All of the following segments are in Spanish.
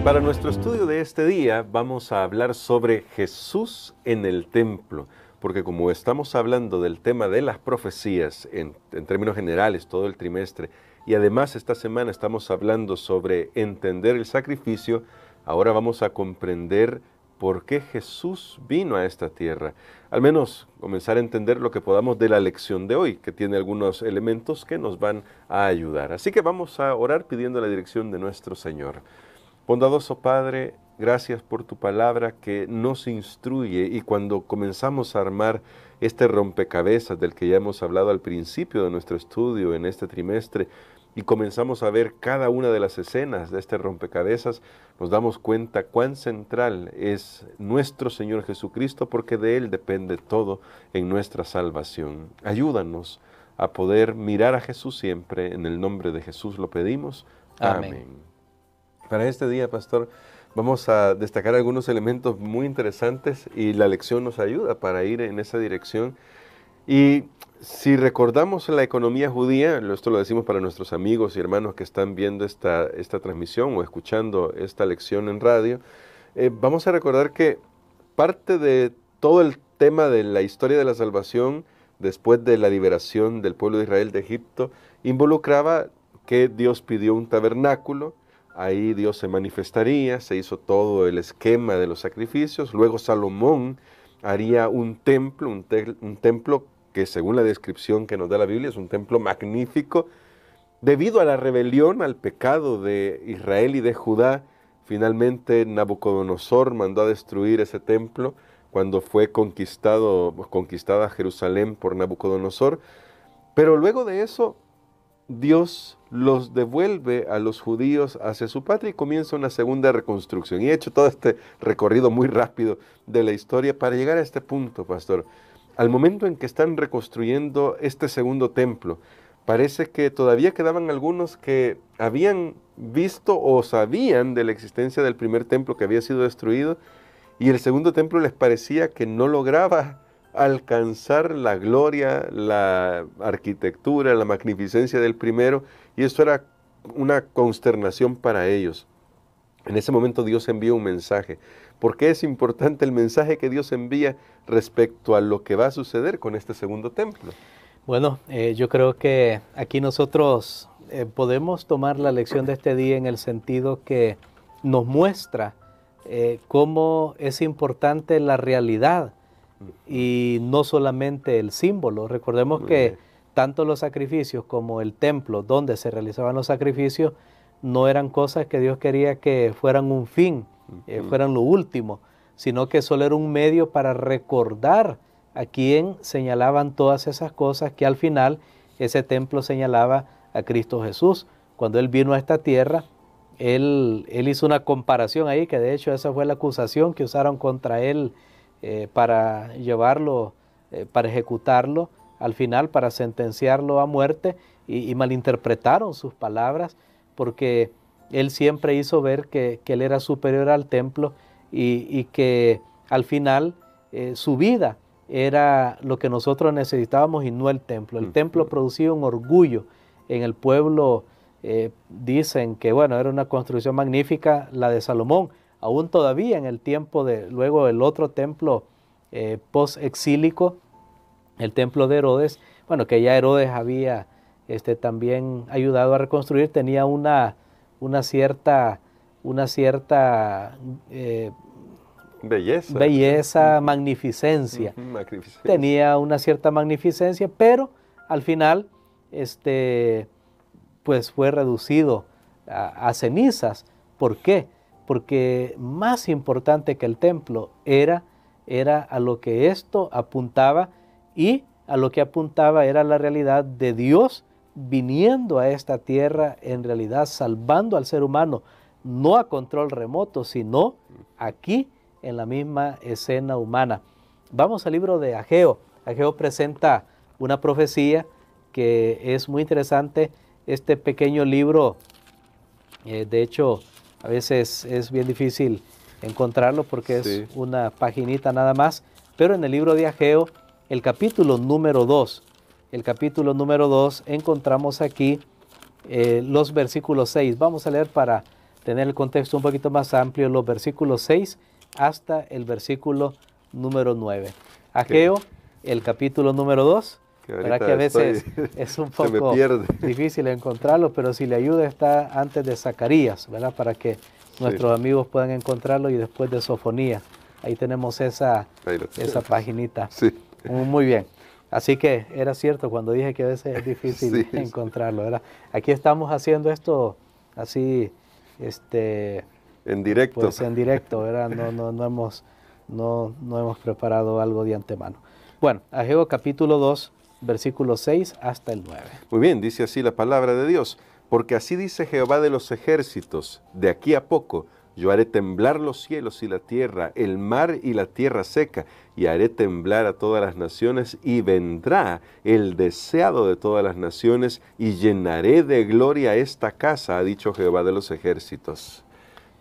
Para nuestro estudio de este día vamos a hablar sobre Jesús en el templo, porque como estamos hablando del tema de las profecías en términos generales todo el trimestre, y además esta semana estamos hablando sobre entender el sacrificio, ahora vamos a comprender por qué Jesús vino a esta tierra. Al menos comenzar a entender lo que podamos de la lección de hoy, que tiene algunos elementos que nos van a ayudar. Así que vamos a orar pidiendo la dirección de nuestro Señor. Bondadoso Padre, gracias por tu palabra que nos instruye, y cuando comenzamos a armar este rompecabezas del que ya hemos hablado al principio de nuestro estudio en este trimestre, y comenzamos a ver cada una de las escenas de este rompecabezas, nos damos cuenta cuán central es nuestro Señor Jesucristo, porque de Él depende todo en nuestra salvación. Ayúdanos a poder mirar a Jesús siempre. En el nombre de Jesús lo pedimos. Amén. Para este día, pastor, vamos a destacar algunos elementos muy interesantes y la lección nos ayuda para ir en esa dirección. Y si recordamos la economía judía, esto lo decimos para nuestros amigos y hermanos que están viendo esta transmisión o escuchando esta lección en radio, vamos a recordar que parte de todo el tema de la historia de la salvación después de la liberación del pueblo de Israel de Egipto involucraba que Dios pidió un tabernáculo. Ahí Dios se manifestaría, se hizo todo el esquema de los sacrificios. Luego Salomón haría un templo, un templo que según la descripción que nos da la Biblia es un templo magnífico. Debido a la rebelión, al pecado de Israel y de Judá, finalmente Nabucodonosor mandó a destruir ese templo cuando fue conquistada Jerusalén por Nabucodonosor. Pero luego de eso, Dios los devuelve a los judíos hacia su patria y comienza una segunda reconstrucción. Y he hecho todo este recorrido muy rápido de la historia para llegar a este punto, pastor. Al momento en que están reconstruyendo este segundo templo, parece que todavía quedaban algunos que habían visto o sabían de la existencia del primer templo que había sido destruido, y el segundo templo les parecía que no lograba alcanzar la gloria, la arquitectura, la magnificencia del primero, y esto era una consternación para ellos. En ese momento Dios envía un mensaje. ¿Por qué es importante el mensaje que Dios envía respecto a lo que va a suceder con este segundo templo? Bueno, yo creo que aquí nosotros podemos tomar la lección de este día en el sentido que nos muestra cómo es importante la realidad y no solamente el símbolo. Recordemos que tanto los sacrificios como el templo donde se realizaban los sacrificios no eran cosas que Dios quería que fueran un fin, fueran lo último, sino que solo era un medio para recordar a quien señalaban todas esas cosas, que al final ese templo señalaba a Cristo Jesús. Cuando Él vino a esta tierra, Él hizo una comparación ahí, que de hecho esa fue la acusación que usaron contra Él para llevarlo, para ejecutarlo, al final para sentenciarlo a muerte, y malinterpretaron sus palabras, porque Él siempre hizo ver que Él era superior al templo y que al final su vida era lo que nosotros necesitábamos y no el templo. El templo producía un orgullo en el pueblo. Dicen que bueno, era una construcción magnífica la de Salomón, aún todavía en el tiempo de luego el otro templo post-exílico, el templo de Herodes, bueno, que ya Herodes había también ayudado a reconstruir, tenía una cierta belleza, magnificencia. Tenía una cierta magnificencia, pero al final pues fue reducido a cenizas. ¿Por qué? Porque más importante que el templo era a lo que esto apuntaba, y a lo que apuntaba era la realidad de Dios viniendo a esta tierra, en realidad salvando al ser humano, no a control remoto, sino aquí en la misma escena humana. Vamos al libro de Ageo. Ageo presenta una profecía que es muy interesante. Este pequeño libro, de hecho, a veces es bien difícil encontrarlo porque es una paginita nada más, pero en el libro de Ageo, el capítulo número 2, encontramos aquí los versículos 6. Vamos a leer para tener el contexto un poquito más amplio, los versículos 6 hasta el versículo número 9. Ageo, el capítulo número 2. ¿Verdad que a veces es un poco difícil encontrarlo, pero si le ayuda está antes de Zacarías, ¿verdad? Para que nuestros amigos puedan encontrarlo, y después de Sofonía. Ahí tenemos esa paginita. Sí. Muy bien. Así que era cierto cuando dije que a veces es difícil encontrarlo, ¿verdad? Aquí estamos haciendo esto así, en directo. Pues en directo, ¿verdad? No hemos preparado algo de antemano. Bueno, Ageo capítulo 2, versículo 6 hasta el 9. Muy bien, dice así la palabra de Dios. Porque así dice Jehová de los ejércitos, de aquí a poco yo haré temblar los cielos y la tierra, el mar y la tierra seca, y haré temblar a todas las naciones, y vendrá el deseado de todas las naciones, y llenaré de gloria esta casa, ha dicho Jehová de los ejércitos.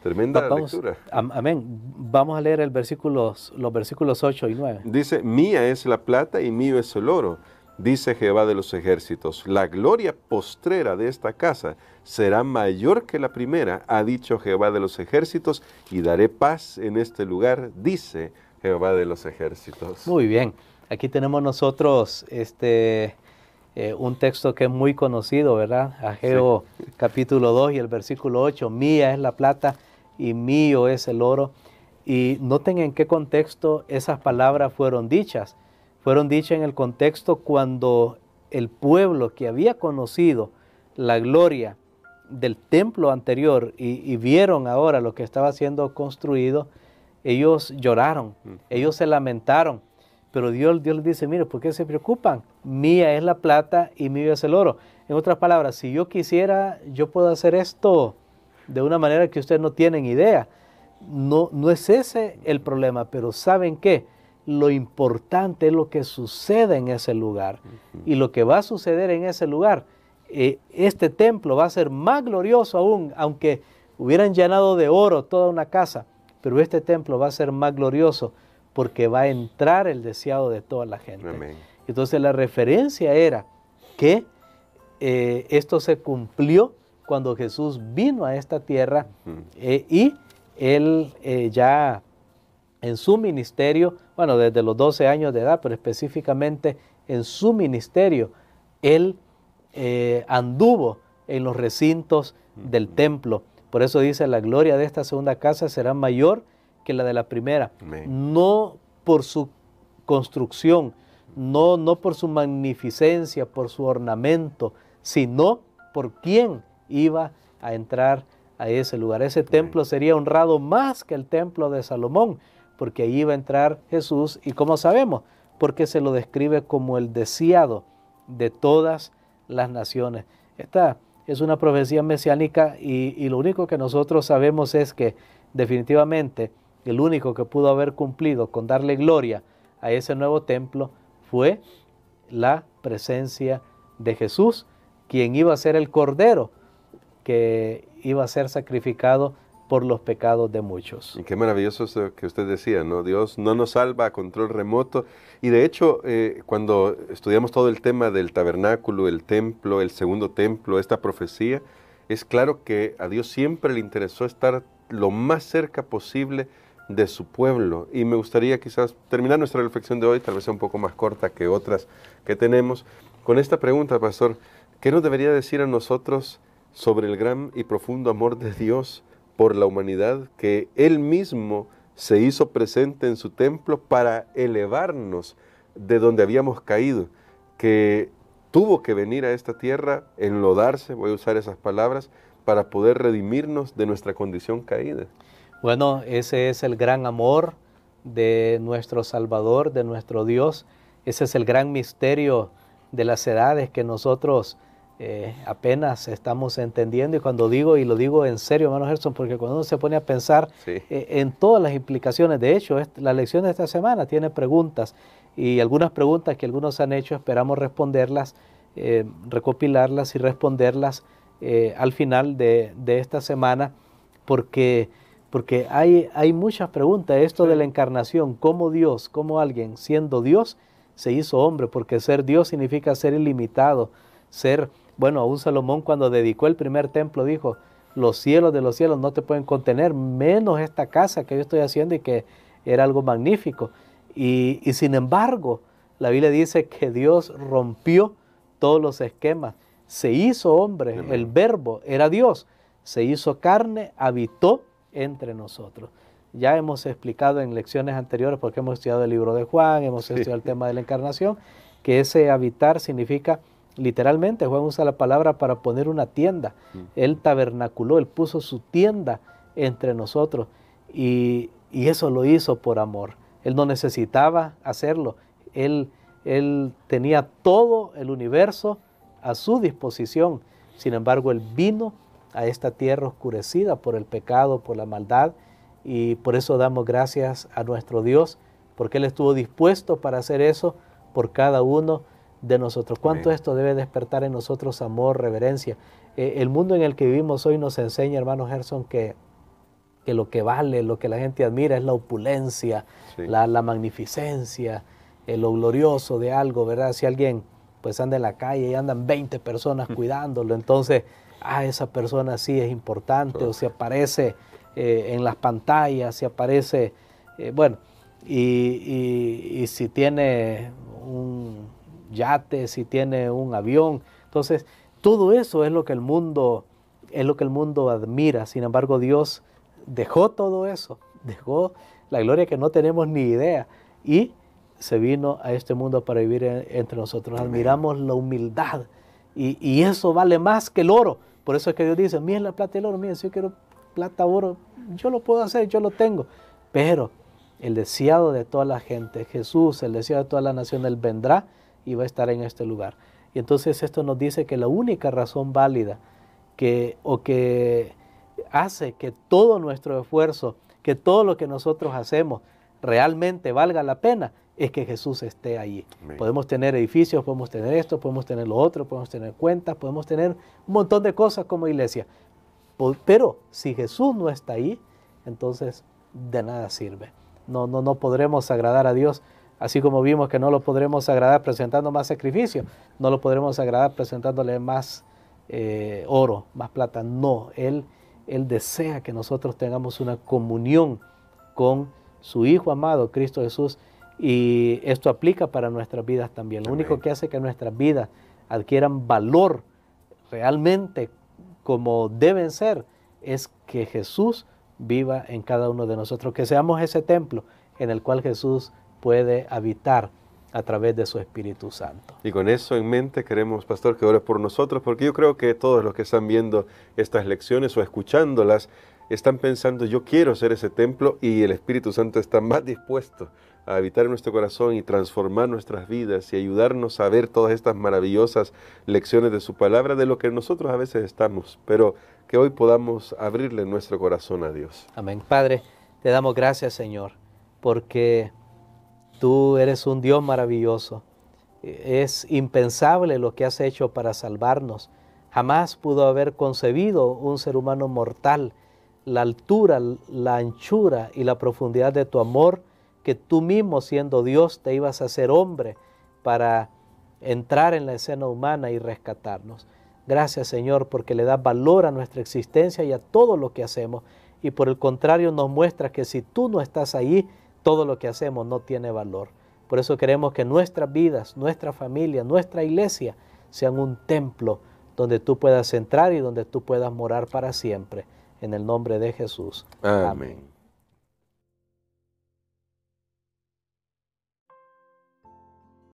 Tremenda lectura. Amén. Vamos a leer los versículos 8 y 9. Dice, mía es la plata y mío es el oro, dice Jehová de los ejércitos. La gloria postrera de esta casa será mayor que la primera, ha dicho Jehová de los ejércitos, y daré paz en este lugar, dice Jehová de los ejércitos. Muy bien. Aquí tenemos nosotros un texto que es muy conocido, ¿verdad? Ageo capítulo 2 y el versículo 8. Mía es la plata y mío es el oro. Y noten en qué contexto esas palabras fueron dichas. Fueron dichas en el contexto cuando el pueblo que había conocido la gloria del templo anterior y vieron ahora lo que estaba siendo construido, ellos lloraron, ellos se lamentaron. Pero Dios les dice, mire, ¿por qué se preocupan? Mía es la plata y mío es el oro. En otras palabras, si yo quisiera, yo puedo hacer esto de una manera que ustedes no tienen idea. No es ese el problema, pero ¿saben qué? Lo importante es lo que sucede en ese lugar. Y lo que va a suceder en ese lugar, este templo va a ser más glorioso aún, aunque hubieran llenado de oro toda una casa, pero este templo va a ser más glorioso porque va a entrar el deseado de toda la gente. Amén. Entonces la referencia era que esto se cumplió cuando Jesús vino a esta tierra y Él ya en su ministerio, bueno, desde los 12 años de edad, pero específicamente en su ministerio, Él anduvo en los recintos del templo. Por eso dice, la gloria de esta segunda casa será mayor que la de la primera. Amén. No por su construcción, no por su magnificencia, por su ornamento, sino por quién iba a entrar a ese lugar. Ese templo sería honrado más que el templo de Salomón, porque ahí iba a entrar Jesús. ¿Y cómo sabemos? Porque se lo describe como el deseado de todas las naciones. Esta es una profecía mesiánica y lo único que nosotros sabemos es que definitivamente el único que pudo haber cumplido con darle gloria a ese nuevo templo fue la presencia de Jesús, quien iba a ser el Cordero que iba a ser sacrificado por los pecados de muchos. Y qué maravilloso eso que usted decía, ¿no? Dios no nos salva a control remoto. Y de hecho, cuando estudiamos todo el tema del tabernáculo, el templo, el segundo templo, esta profecía, es claro que a Dios siempre le interesó estar lo más cerca posible de su pueblo. Y me gustaría quizás terminar nuestra reflexión de hoy, tal vez sea un poco más corta que otras que tenemos, con esta pregunta, pastor: ¿qué nos debería decir a nosotros sobre el gran y profundo amor de Dios por la humanidad, que Él mismo se hizo presente en su templo para elevarnos de donde habíamos caído, que tuvo que venir a esta tierra, enlodarse, voy a usar esas palabras, para poder redimirnos de nuestra condición caída? Bueno, ese es el gran amor de nuestro Salvador, de nuestro Dios. Ese es el gran misterio de las edades que nosotros apenas estamos entendiendo. Y cuando digo, y lo digo en serio, hermano Gerson, porque cuando uno se pone a pensar en todas las implicaciones, de hecho, la lección de esta semana tiene preguntas, y algunas preguntas que algunos han hecho, esperamos responderlas, recopilarlas y responderlas al final de esta semana, porque hay muchas preguntas. Esto de la encarnación, cómo Dios, cómo alguien siendo Dios se hizo hombre, porque ser Dios significa ser ilimitado, ser Bueno, aún Salomón cuando dedicó el primer templo dijo, los cielos de los cielos no te pueden contener, menos esta casa que yo estoy haciendo, y que era algo magnífico. Y sin embargo, la Biblia dice que Dios rompió todos los esquemas. Se hizo hombre, Amén. el verbo era Dios, se hizo carne, habitó entre nosotros. Ya hemos explicado en lecciones anteriores, porque hemos estudiado el libro de Juan, hemos estudiado el tema de la encarnación, que ese habitar significa, literalmente, Juan usa la palabra para poner una tienda. Él tabernaculó, Él puso su tienda entre nosotros, y eso lo hizo por amor. Él no necesitaba hacerlo. Él tenía todo el universo a su disposición. Sin embargo, Él vino a esta tierra oscurecida por el pecado, por la maldad, y por eso damos gracias a nuestro Dios, porque Él estuvo dispuesto para hacer eso por cada uno de nosotros. ¿Cuánto Amén. esto debe despertar en nosotros amor, reverencia? El mundo en el que vivimos hoy nos enseña, hermano Gerson, que lo que vale, lo que la gente admira es la opulencia, Sí. la magnificencia, lo glorioso de algo, ¿verdad? Si alguien pues anda en la calle y andan 20 personas cuidándolo, entonces, esa persona sí es importante, o se aparece en las pantallas, se aparece, bueno, y si tiene un yate, si tiene un avión, entonces todo eso es lo que el mundo admira. Sin embargo, Dios dejó todo eso, dejó la gloria que no tenemos ni idea, y se vino a este mundo para vivir entre nosotros. Admiramos la humildad, y eso vale más que el oro. Por eso es que Dios dice, miren la plata y el oro, miren, si yo quiero plata, oro, yo lo puedo hacer, yo lo tengo. Pero el deseado de toda la gente, Jesús, el deseado de toda la nación, Él vendrá y va a estar en este lugar. Y entonces esto nos dice que la única razón válida que hace que todo nuestro esfuerzo, que todo lo que nosotros hacemos realmente valga la pena, es que Jesús esté allí. Amén. Podemos tener edificios, podemos tener esto, podemos tener lo otro, podemos tener cuentas, podemos tener un montón de cosas como iglesia. Pero si Jesús no está ahí, entonces de nada sirve. No podremos agradar a Dios, así como vimos que no lo podremos agradar presentando más sacrificio, no lo podremos agradar presentándole más oro, más plata. No, Él desea que nosotros tengamos una comunión con su Hijo amado, Cristo Jesús, y esto aplica para nuestras vidas también. Lo único que hace que nuestras vidas adquieran valor realmente como deben ser es que Jesús viva en cada uno de nosotros, que seamos ese templo en el cual Jesús puede habitar a través de su Espíritu Santo. Y con eso en mente queremos, pastor, que ore por nosotros, porque yo creo que todos los que están viendo estas lecciones o escuchándolas están pensando, yo quiero ser ese templo, y el Espíritu Santo está más dispuesto a habitar en nuestro corazón y transformar nuestras vidas y ayudarnos a ver todas estas maravillosas lecciones de su palabra, de lo que nosotros a veces estamos, pero que hoy podamos abrirle nuestro corazón a Dios. Amén. Padre, te damos gracias, Señor, porque tú eres un Dios maravilloso. Es impensable lo que has hecho para salvarnos. Jamás pudo haber concebido un ser humano mortal la altura, la anchura y la profundidad de tu amor, que tú mismo, siendo Dios, te ibas a hacer hombre para entrar en la escena humana y rescatarnos. Gracias, Señor, porque le das valor a nuestra existencia y a todo lo que hacemos, y por el contrario nos muestras que si tú no estás ahí, todo lo que hacemos no tiene valor. Por eso queremos que nuestras vidas, nuestra familia, nuestra iglesia sean un templo donde tú puedas entrar y donde tú puedas morar para siempre. En el nombre de Jesús. Amén.